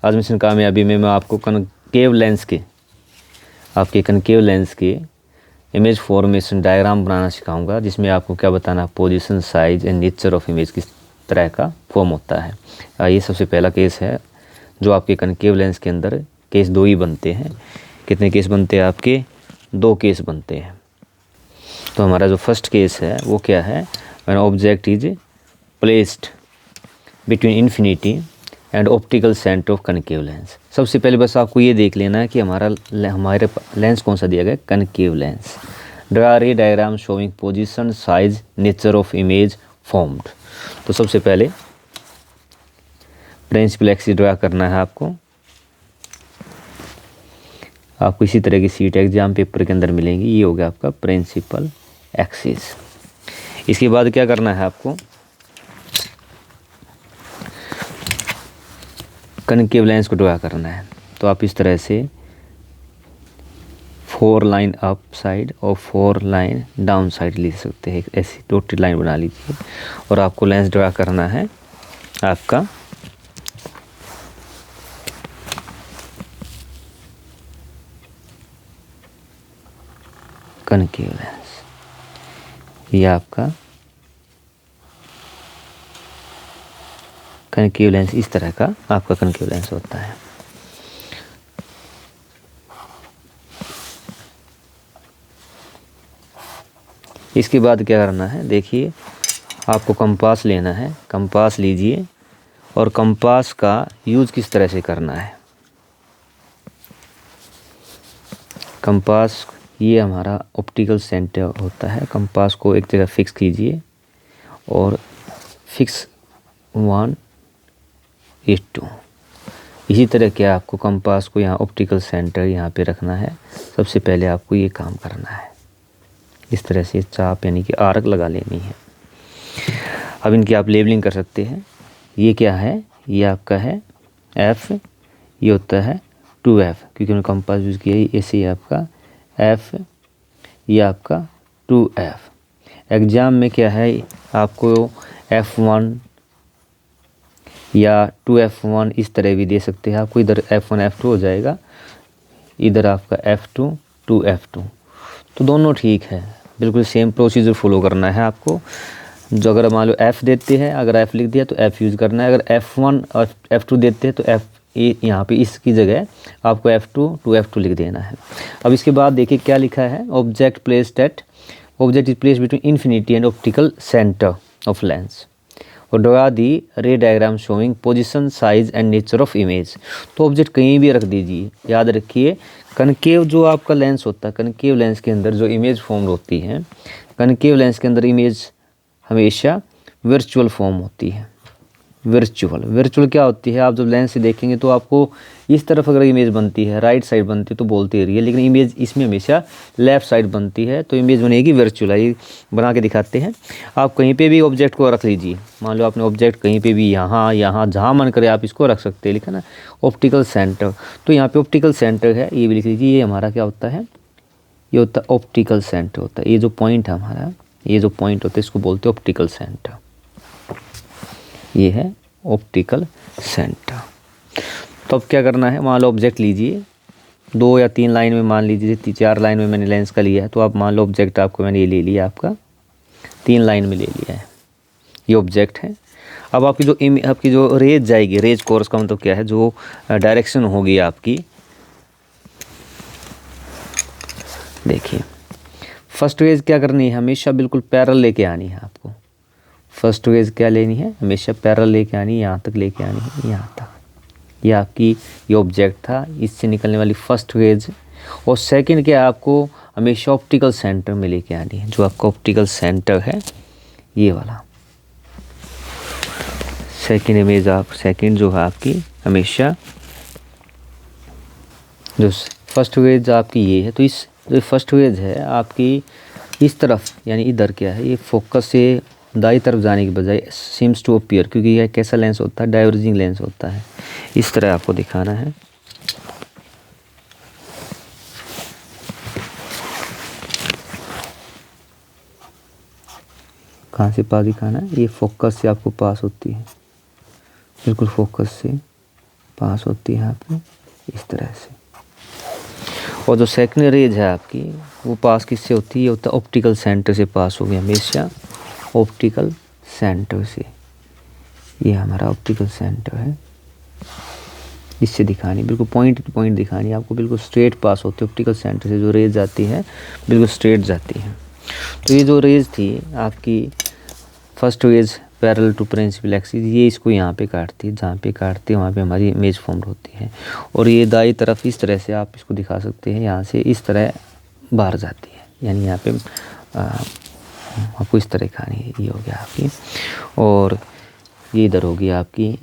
आज मिशन कामयाबी में मैं आपको कनकेव लेंस के इमेज फॉर्मेशन डायग्राम बनाना सिखाऊंगा, जिसमें आपको क्या बताना, position, size and nature of image किस तरह का फॉर्म होता है। ये सबसे पहला केस है जो आपके कनकेव लेंस के अंदर केस 2 ही बनते हैं। कितने केस बनते हैं आपके? 2 केस बनते हैं। तो हमारा जो फर्स्ट केस है वो क्या है, when object is placed between infinity and optical centre of concave lens. सबसे पहले बस आपको ये देख लेना है कि हमारे लेंस कौन सा दिया गया, कनकेव लेंस। ड्रा रे diagram showing position, size, nature of image formed. तो सबसे पहले प्रिंसिपल एक्सिस ड्रा करना है आपको इसी तरह की सीट एग्जाम पेपर के अंदर मिलेंगी। ये हो गया आपका प्रिंसिपल एक्सिस। इसके बाद क्या करना है आपको, कनकेव लेंस को ड्रा करना है। तो आप इस तरह से 4 लाइन अप साइड और 4 लाइन डाउन साइड लिख सकते हैं। ऐसी डॉटेड लाइन बना लीजिए और आपको लेंस ड्रा करना है आपका कनकेव लेंस। ये आपका कनकेव लेंस इस तरह का आपका कनकेव लेंस होता है। इसके बाद क्या करना है, देखिए आपको कंपास लेना है। कंपास लीजिए और कंपास का यूज़ किस तरह से करना है। कंपास ये हमारा ऑप्टिकल सेंटर होता है। कंपास को एक जगह फिक्स कीजिए और फिक्स 1:2। इसी तरह के आपको कंपास को यहाँ ऑप्टिकल सेंटर यहाँ पे रखना है। सबसे पहले आपको ये काम करना है, इस तरह से चाप यानी कि आर्क लगा लेनी है। अब इनकी आप लेबलिंग कर सकते हैं। ये क्या है, ये आपका है F, ये होता है 2F क्योंकि उन्होंने कंपास यूज़ किया है। ऐसे ही आपका F, ये आपका 2F। एग्ज़ाम में क्या है, आपको F1 या 2F1 इस तरह भी दे सकते हैं। आपको इधर F1 F2 हो जाएगा, इधर आपका F2 2F2। तो दोनों ठीक है, बिल्कुल सेम प्रोसीजर फॉलो करना है आपको। जो अगर मान लो F देते हैं, अगर F लिख दिया तो F यूज़ करना है। अगर F1 और F2 देते हैं तो F यहाँ पे इसकी जगह आपको F2 2F2 लिख देना है। अब इसके बाद देखिए क्या लिखा है, object is placed between infinity and optical centre of lens और draw the ray diagram showing position, size and nature of image. तो ऑब्जेक्ट कहीं भी रख दीजिए। याद रखिए कनकेव जो आपका लेंस होता है, कनकेव लेंस के अंदर जो इमेज फॉर्म होती है, कनकेव लेंस के अंदर इमेज हमेशा वर्चुअल फॉर्म होती है। वर्चुअल क्या होती है, आप जब लेंस से देखेंगे तो आपको इस तरफ अगर इमेज बनती है, राइट साइड बनती है तो बोलते रहिए, लेकिन इमेज इसमें हमेशा लेफ़्ट साइड बनती है, तो इमेज बनेगी वर्चुअल। ये बना के दिखाते हैं। आप कहीं पे भी ऑब्जेक्ट को रख लीजिए। मान लो आपने ऑब्जेक्ट कहीं पे भी यहाँ जहाँ मन करे आप इसको रख सकते हैं। लिखा ना ऑप्टिकल सेंटर, तो यहाँ पे ऑप्टिकल सेंटर है, ये भी लिख लीजिए। ये हमारा क्या होता है, ये होता है ऑप्टिकल सेंटर होता है। ये जो पॉइंट है हमारा, ये जो पॉइंट होता है इसको बोलते हैं ऑप्टिकल सेंटर। ये है ऑप्टिकल सेंटर। तो अब क्या करना है, मान लो ऑब्जेक्ट लीजिए 2 या 3 लाइन में, मान लीजिए 4 लाइन में मैंने लेंस का लिया है, तो आप मान लो ऑब्जेक्ट आपको मैंने ये ले लिया, आपका 3 लाइन में ले लिया है, ये ऑब्जेक्ट है। अब आपकी जो रेज जाएगी, रेज कोर्स का मतलब क्या है, जो डायरेक्शन होगी आपकी, देखिए फर्स्ट रेज क्या करनी है, हमेशा बिल्कुल पैरेलल लेके आनी है आपको। फर्स्ट रेज क्या लेनी है, हमेशा पैरेलल लेके आनी है, यहाँ तक लेके आनी है, यहाँ तक। ये आपकी ये ऑब्जेक्ट था, इससे निकलने वाली फर्स्ट रेज। और सेकंड क्या, आपको हमेशा ऑप्टिकल सेंटर में लेके आनी है। जो आपका ऑप्टिकल सेंटर है ये वाला सेकंड इमेज, सेकंड जो है आपकी हमेशा, जो फर्स्ट रेज आपकी ये है, तो इस जो फर्स्ट रेज है आपकी इस तरफ, यानी इधर क्या है, ये फोकस से दाई तरफ जाने के बजाय सीम्स टू अपीयर, क्योंकि यह कैसा लेंस होता है, डाइवर्जिंग लेंस होता है। इस तरह आपको दिखाना है। कहाँ से पास दिखाना है, ये फोकस से आपको पास होती है, बिल्कुल फोकस से पास होती है आपकी इस तरह से। और जो सेकंड रेज है आपकी वो पास किससे होती है, होता है ऑप्टिकल सेंटर से पास होगी हमेशा, ऑप्टिकल सेंटर से। ये हमारा ऑप्टिकल सेंटर है, इससे दिखानी बिल्कुल पॉइंट टू पॉइंट दिखानी आपको, बिल्कुल स्ट्रेट पास होती है ऑप्टिकल सेंटर से। जो रेज जाती है बिल्कुल स्ट्रेट जाती है। तो ये जो रेज थी आपकी first rays parallel to principal axis, ये इसको यहाँ पे काटती है, जहाँ पे काटती है वहाँ पे हमारी इमेज फॉर्म होती है। और ये दाई तरफ इस तरह से आप इसको दिखा सकते हैं, यहाँ से इस तरह बाहर जाती है, यानी यहाँ पे आपको इस तरह दिखानी है। ये हो गया आपकी, और ये इधर होगी आपकी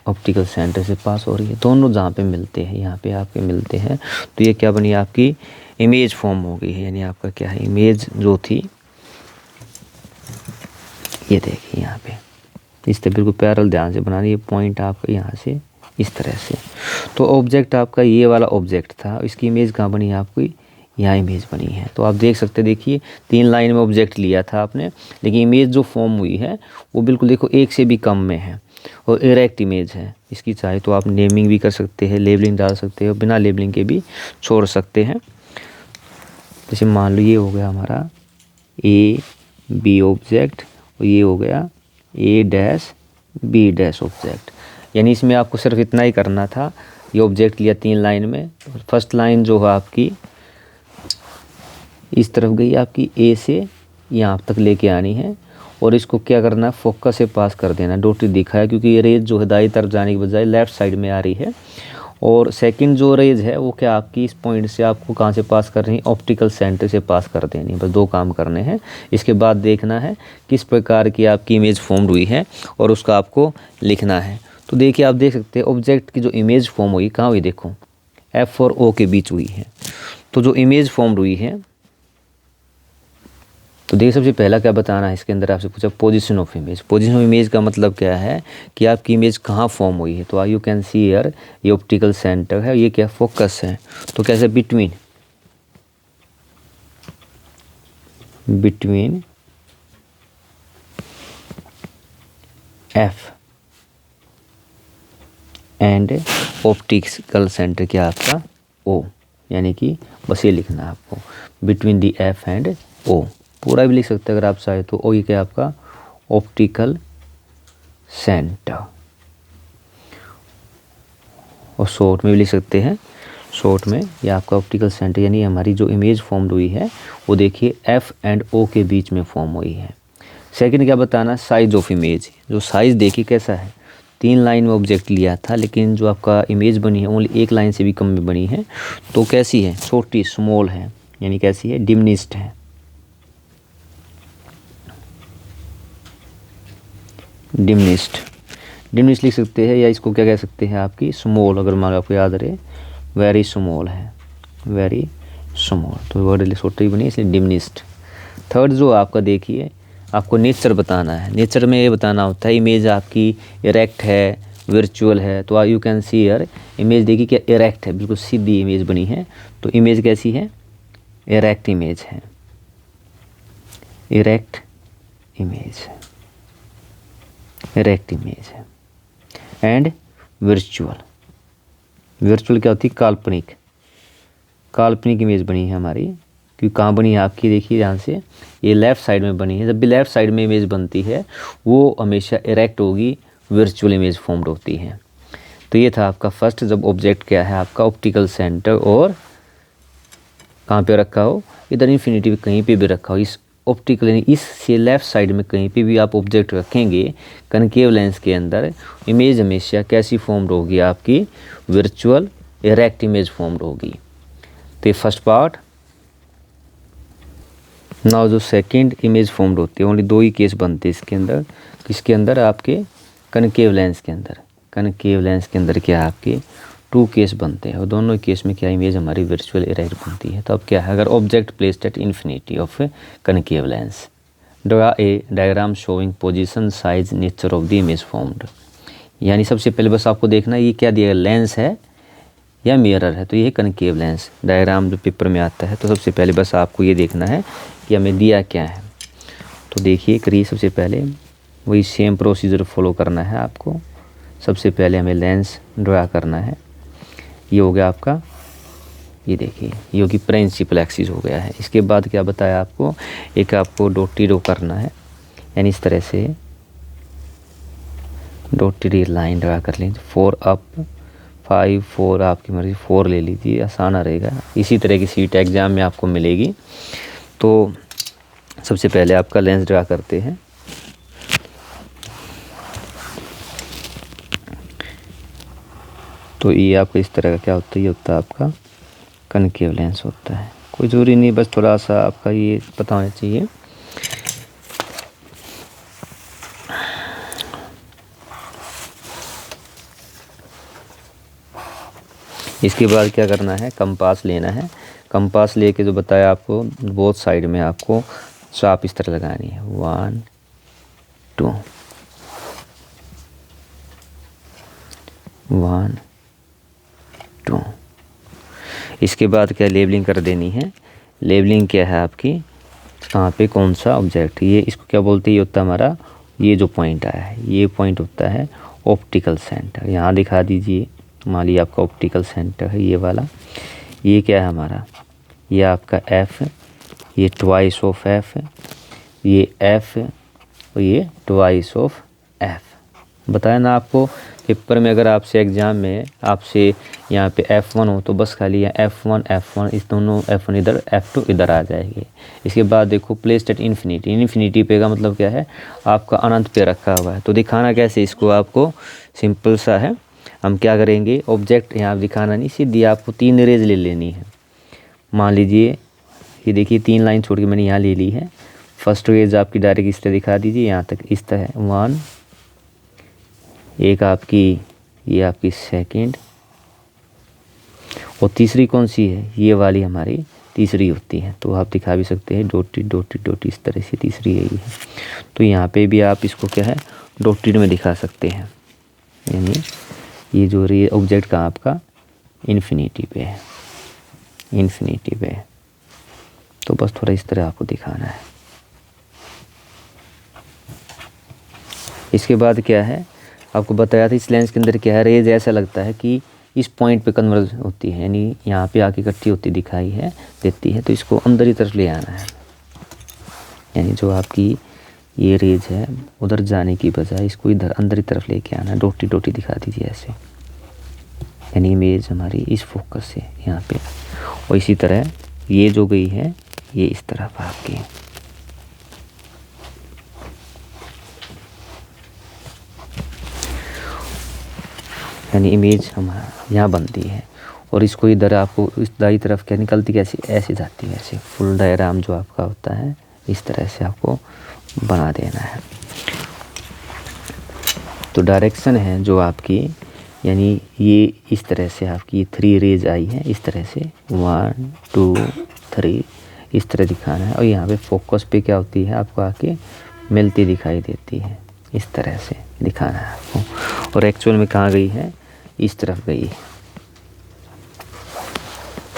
ऑप्टिकल सेंटर से पास हो रही है। दोनों जहाँ पे मिलते हैं यहाँ पे आपके मिलते हैं, तो ये क्या बनी आपकी इमेज फॉर्म हो गई है। यानी आपका क्या है, इमेज जो थी ये देखिए यहाँ पे इस तरह बिल्कुल पैरेलल ध्यान से बनानी है। पॉइंट आपका यहाँ से इस तरह से। तो ऑब्जेक्ट आपका ये वाला ऑब्जेक्ट था, इसकी इमेज कहाँ बनी है आपकी, यहाँ इमेज बनी है। तो आप देख सकते हैं, देखिए 3 लाइन में ऑब्जेक्ट लिया था आपने, लेकिन इमेज जो फॉर्म हुई है वो बिल्कुल देखो 1 से भी कम में है और इरेक्ट इमेज है। इसकी चाहे तो आप नेमिंग भी कर सकते हैं, लेबलिंग डाल सकते हो, बिना लेबलिंग के भी छोड़ सकते हैं। जैसे मान लो ये हो गया हमारा ए बी ऑब्जेक्ट, और ये हो गया ए डैश बी डैश ऑब्जेक्ट। यानी इसमें आपको सिर्फ इतना ही करना था, ये ऑब्जेक्ट लिया 3 लाइन में। फर्स्ट लाइन जो है आपकी इस तरफ गई आपकी, ए से यहाँ तक लेके आनी है, और इसको क्या करना है, फोकस से पास कर देना। डॉटेड दिखा है क्योंकि ये रेज जो है दाई तरफ जाने के बजाय लेफ्ट साइड में आ रही है। और सेकंड जो रेज है वो क्या आपकी इस पॉइंट से आपको कहाँ से पास करनी है, ऑप्टिकल सेंटर से पास कर देनी है। बस 2 काम करने हैं। इसके बाद देखना है किस प्रकार की आपकी इमेज फॉर्म हुई है और उसका आपको लिखना है। तो देखिए आप देख सकते हैं ऑब्जेक्ट की जो इमेज फॉर्म हुई कहाँ हुई, देखो एफ और ओ के बीच हुई है। तो जो इमेज फॉर्म हुई है, तो देखिए सबसे पहला क्या बताना है इसके अंदर, आपसे पूछा position of image. Position of image का मतलब क्या है कि आपकी इमेज कहाँ फॉर्म हुई है। तो यू कैन सी हियर, ये ऑप्टिकल सेंटर है, ये क्या फोकस है। तो कैसे between F and optical centre क्या आपका ओ, यानी कि बस ये लिखना है आपको, बिटवीन दी एफ एंड ओ। पूरा भी लिख सकते हैं अगर आप चाहे तो। ओ ये क्या आपका ऑप्टिकल सेंटर, और शॉर्ट में भी लिख सकते हैं, शॉर्ट में ये आपका ऑप्टिकल सेंटर। यानी हमारी जो इमेज फॉर्म हुई है वो देखिए एफ एंड ओ के बीच में फॉर्म हुई है। सेकंड क्या बताना, साइज ऑफ इमेज। जो साइज देखिए कैसा है, 3 लाइन में ऑब्जेक्ट लिया था, लेकिन जो आपका इमेज बनी है ओनली 1 लाइन से भी कम में बनी है। तो कैसी है, छोटी स्मॉल है, यानी कैसी है, डिमिनिश्ड है। डिमिनिश्ड लिख सकते हैं, या इसको क्या कह सकते हैं आपकी स्मॉल, अगर मान लो आपको याद रहे वेरी स्मॉल है, वेरी स्मॉल। तो वर्ड छोटी ही बनी इसलिए डिमिनिश्ड। थर्ड जो आपका देखिए आपको नेचर बताना है। नेचर में ये बताना होता है इमेज आपकी इरेक्ट है, वर्चुअल है। तो you can see here, image देखिए क्या इरेक्ट है, बिल्कुल सीधी इमेज बनी है। तो इमेज कैसी है, इरेक्ट इमेज है, इरेक्ट इमेज है, इरेक्ट इमेज है। एंड वर्चुअल, वर्चुअल क्या होती है, काल्पनिक, काल्पनिक इमेज बनी है हमारी। क्योंकि कहाँ बनी है आपकी, देखिए यहाँ से ये लेफ़्ट साइड में बनी है। जब भी लेफ़्ट साइड में इमेज बनती है वो हमेशा इरेक्ट होगी, वर्चुअल इमेज फॉर्म्ड होती है। तो ये था आपका फर्स्ट, जब ऑब्जेक्ट क्या है आपका ऑप्टिकल सेंटर और कहाँ पे रखा हो, इधर इन्फिनिटी पे कहीं पे भी रखा हो, इस ऑप्टिकल यानी इस से लेफ़्ट साइड में कहीं पे भी आप ऑब्जेक्ट रखेंगे कनकेव लेंस के अंदर, इमेज हमेशा कैसी फॉर्म्ड होगी आपकी, वर्चुअल इरेक्ट इमेज फॉर्म्ड होगी। तो ये फर्स्ट पार्ट। नाउ जो सेकंड इमेज फॉर्म्ड होती है, ओनली 2 ही केस बनते हैं इसके अंदर। किसके अंदर, आपके कनकेव लेंस के अंदर। कनकेव लेंस के अंदर क्या आपके 2 केस बनते हैं, और दोनों केस में क्या इमेज हमारी वर्चुअल इरेक्ट बनती है। तो अब क्या है, अगर object placed at infinity of concave lens, draw a diagram showing position, size, nature of the image formed. यानी सबसे पहले बस आपको देखना ये क्या दिया, लेंस है या मिरर है। तो ये कनकेव लेंस डायग्राम जो पेपर में आता है। तो सबसे पहले बस आपको ये देखना है कि हमें दिया क्या है। तो देखिए करिए, सबसे पहले वही सेम प्रोसीजर फॉलो करना है आपको। सबसे पहले हमें लेंस ड्रा करना है। ये हो गया आपका, ये देखिए ये होगी प्रिंसिपल एक्सिस हो गया है। इसके बाद क्या बताया आपको, एक आपको डॉटेड रो करना है, यानी इस तरह से डॉटेड लाइन ड्रा कर लीजिए। 4 अप 5 4, आपकी मर्ज़ी 4 ले लीजिए, आसान रहेगा। इसी तरह की सीट एग्ज़ाम में आपको मिलेगी। तो सबसे पहले आपका लेंस ड्रा करते हैं। तो ये आपका इस तरह का क्या होता है, ये होता है आपका कनकेव लेंस होता है। कोई ज़रूरी नहीं, बस थोड़ा सा आपका ये पता होना चाहिए। इसके बाद क्या करना है, कंपास लेना है। कंपास लेके जो बताया आपको, बोथ साइड में आपको चाप इस तरह लगानी है। 1 2 1 2। इसके बाद क्या लेबलिंग कर देनी है। लेबलिंग क्या है आपकी, कहाँ पे कौन सा ऑब्जेक्ट, ये इसको क्या बोलते हैं, ये होता है हमारा, ये जो पॉइंट आया है ये पॉइंट होता है ऑप्टिकल सेंटर। यहाँ दिखा दीजिए, मान लीजिए आपका ऑप्टिकल सेंटर है ये वाला। ये क्या है हमारा, ये आपका एफ, ये ट्वाइस ऑफ एफ, ये एफ और ये ट्वाइस ऑफ एफ। बताया ना आपको, पेपर में अगर आपसे एग्ज़ाम में आपसे यहाँ पे F1 हो तो बस खाली यहाँ F1 इस दोनों F1 इधर F2 इधर आ जाएंगे। इसके बाद देखो प्लेस्ड एट इन्फिनिटी, इन्फिनिटी पे का मतलब क्या है, आपका अनंत पे रखा हुआ है। तो दिखाना कैसे इसको, आपको सिंपल सा है। हम क्या करेंगे, ऑब्जेक्ट यहाँ दिखाना नहीं, सीधी आपको 3 रेज ले लेनी है। मान लीजिए ये देखिए 3 लाइन छोड़ के मैंने यहाँ ले ली है। फर्स्ट रेज आपकी डायरेक्ट इस तरह दिखा दीजिए, यहाँ तक इस तरह 1, एक आपकी ये आपकी सेकंड, और तीसरी कौन सी है, ये वाली हमारी तीसरी होती है। तो आप दिखा भी सकते हैं डॉटेड डॉटेड डॉटेड, इस तरह से तीसरी है ये। तो यहाँ पे भी आप इसको क्या है डॉटेड में दिखा सकते हैं, यानी ये जो रे ऑब्जेक्ट का आपका इन्फिनिटी पे है, इन्फिनिटी पे है। तो बस थोड़ा इस तरह आपको दिखाना है। इसके बाद क्या है, आपको बताया था इस लेंस के अंदर क्या है, रेज ऐसा लगता है कि इस पॉइंट पे कन्वर्ज होती है, यानी यहाँ पे आके इकट्ठी होती दिखाई है देती है। तो इसको अंदर ही तरफ ले आना है, यानी जो आपकी ये रेज है उधर जाने की बजाय इसको इधर अंदर ही तरफ लेके आना है। डोटी डोटी दिखा दीजिए ऐसे, यानी इमेज हमारी इस फोकस से यहाँ पे, और इसी तरह ये जो गई है ये इस तरफ आपकी। यानी इमेज हमारा यहाँ बनती है, और इसको इधर आपको इस दाई तरफ क्या निकलती कैसे, ऐसे जाती है, ऐसे फुल डायग्राम जो आपका होता है इस तरह से आपको बना देना है। तो डायरेक्शन है जो आपकी, यानी ये इस तरह से आपकी 3 रेज आई है, इस तरह से 1 2 3 इस तरह दिखाना है। और यहाँ पे फोकस पे क्या होती है आपको आके मिलती दिखाई देती है, इस तरह से दिखाना है आपको। और एक्चुअल में कहाँ गई है, इस तरफ गई है।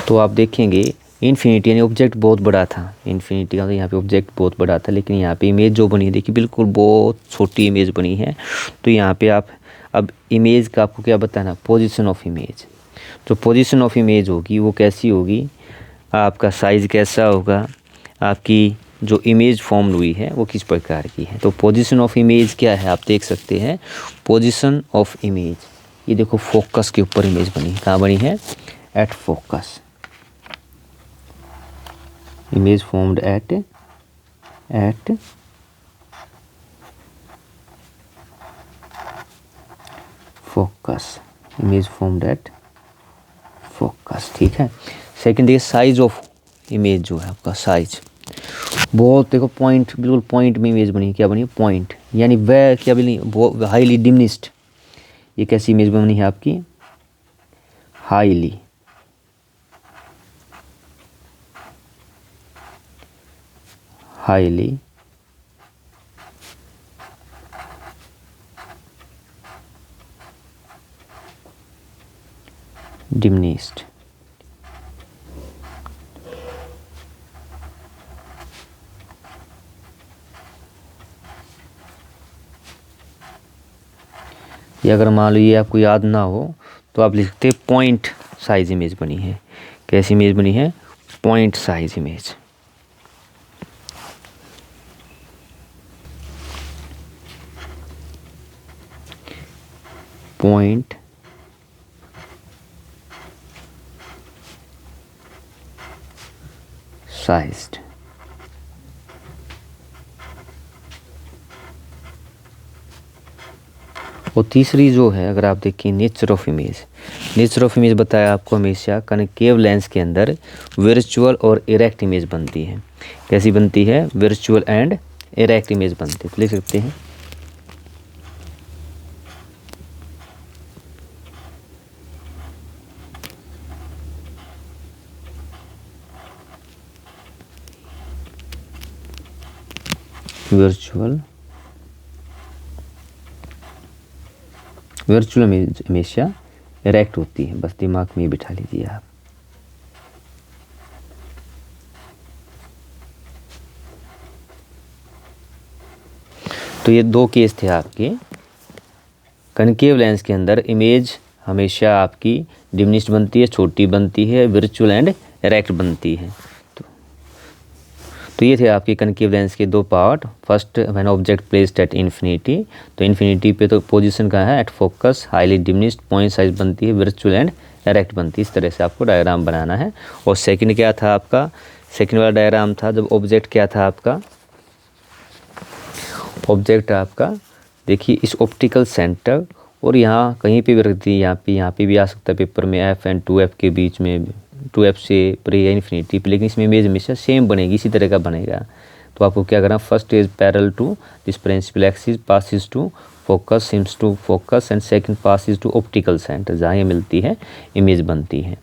तो आप देखेंगे इन्फिनिटी यानी ऑब्जेक्ट बहुत बड़ा था, इन्फिनिटी का तो यहाँ पे ऑब्जेक्ट बहुत बड़ा था, लेकिन यहाँ पे इमेज जो बनी है देखिए बिल्कुल बहुत छोटी इमेज बनी है। तो यहाँ पे आप अब इमेज का आपको क्या बताना, पोजीशन ऑफ इमेज। तो पोजीशन ऑफ इमेज होगी वो कैसी होगी, आपका साइज़ कैसा होगा, आपकी जो इमेज फॉर्म हुई है वो किस प्रकार की है। तो पोजीशन ऑफ इमेज क्या है, आप देख सकते हैं पोजीशन ऑफ इमेज, ये देखो फोकस के ऊपर इमेज बनी है। कहाँ बनी है, at focus, image formed at focus, image formed at focus, ठीक है। सेकंड देखिए साइज ऑफ इमेज जो है आपका साइज, बहुत देखो पॉइंट, बिल्कुल पॉइंट में इमेज बनी, क्या बनी पॉइंट, यानी वह क्या बनी वो हाईली डिमिनिस्ड। ये कैसी इमेज बनी है आपकी, हाईली डिमिनिस्ड। कि अगर मान लो ये आपको याद ना हो तो आप लिख सकते हैं पॉइंट साइज इमेज बनी है। कैसी इमेज बनी है? Point size image. Point sized. और तीसरी जो है, अगर आप देखिए nature of image. Nature of image बताया आपको हमेशा कनकेव लेंस के अंदर वर्चुअल और इरेक्ट इमेज बनती है। कैसी बनती है? वर्चुअल एंड इरेक्ट इमेज बनती है। तो लिख सकते हैं वर्चुअल इमेज हमेशा इरेक्ट होती है। बस दिमाग में बिठा लीजिए आप। तो ये दो केस थे आपके। कनकेव लेंस के अंदर इमेज हमेशा आपकी डिमिनिश्ड बनती है, छोटी बनती है, वर्चुअल एंड इरेक्ट बनती है। तो ये थे आपके कनकेव लेंस के दो part. First, when object placed at infinity, तो इन्फिनिटी पे तो पोजीशन कहाँ है? At focus, highly diminished, point size बनती है, वर्चुअल एंड इरेक्ट बनती है। इस तरह से आपको डायग्राम बनाना है। और सेकंड क्या था आपका? सेकंड वाला डायग्राम था जब ऑब्जेक्ट क्या था आपका? ऑब्जेक्ट आपका देखिए इस ऑप्टिकल सेंटर और यहाँ कहीं पे भी रख दी, यहाँ पे भी आ सकता है पेपर में, एफ एंड 2F के बीच में, 2F से परे या इन्फिनिटी पे, लेकिन इसमें इमेज हमेशा सेम बनेगी, इसी तरह का बनेगा। तो आपको क्या करना? First is parallel to this principal axis, passes to focus, seems to focus, and second passes to optical centre, जहाँ ये मिलती है इमेज बनती है।